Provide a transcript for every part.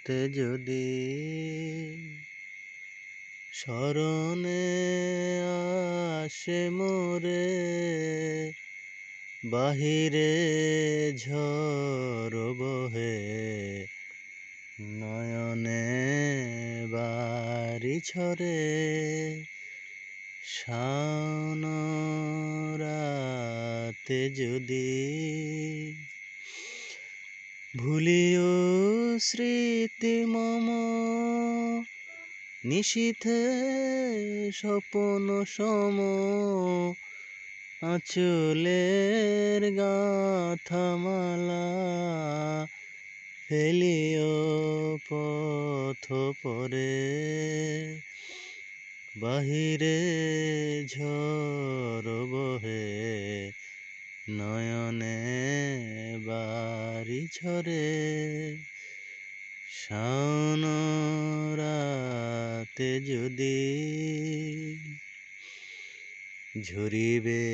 রাতে যদি স্মরণে আসে মোরে, বাহিরে ঝড় বহে, নয়নে বাড়ি ঝরে, শাওন রাতে যদি ভুলিও স্মৃতি মম, নিশীথে স্বপন সম, আঁচলের গাঁথামালা ফেলিও পথ পরে, বাহিরে ঝড় বহে, নয়নে বাড়ি ঝরে, শাওন রাতে যদি ঝরিবে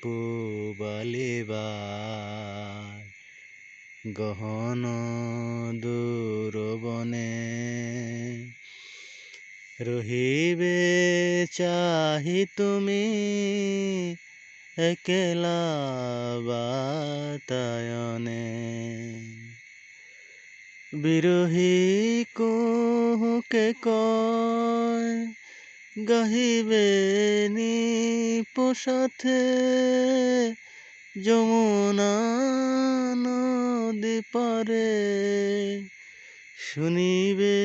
পুবালিবার গহন দূরবনে, রহিবে চাহি তুমি একলা বাতায়নে, বিরহী কুহুকে কয় গাহিবে নিপসাথে, যমুনা নদী পারে শুনিবে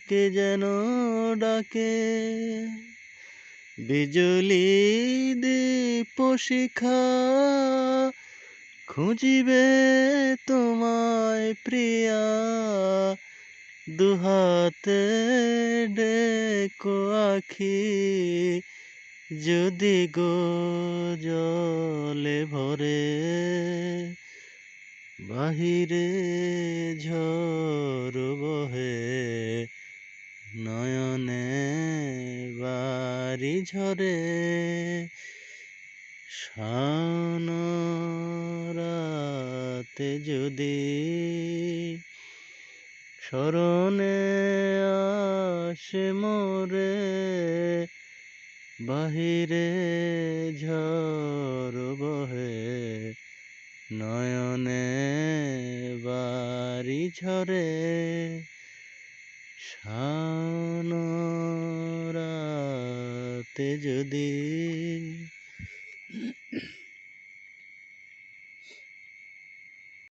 কে যেন ডাকে, বিজুলি দীপ শিখা খুঁজিবে তোমায় প্রিয়া, দুহাতে ডেকো আখি যদি গো জলে ভরে, বাহিরে ঝড় বহে, নয়নে বাড়ি ঝরে, শাওন রাতে যদি স্মরণে আসে মোরে, বাহিরে ঝড় বহে, নয়নে বাড়ি ঝরে, শাওন রাতে যদি।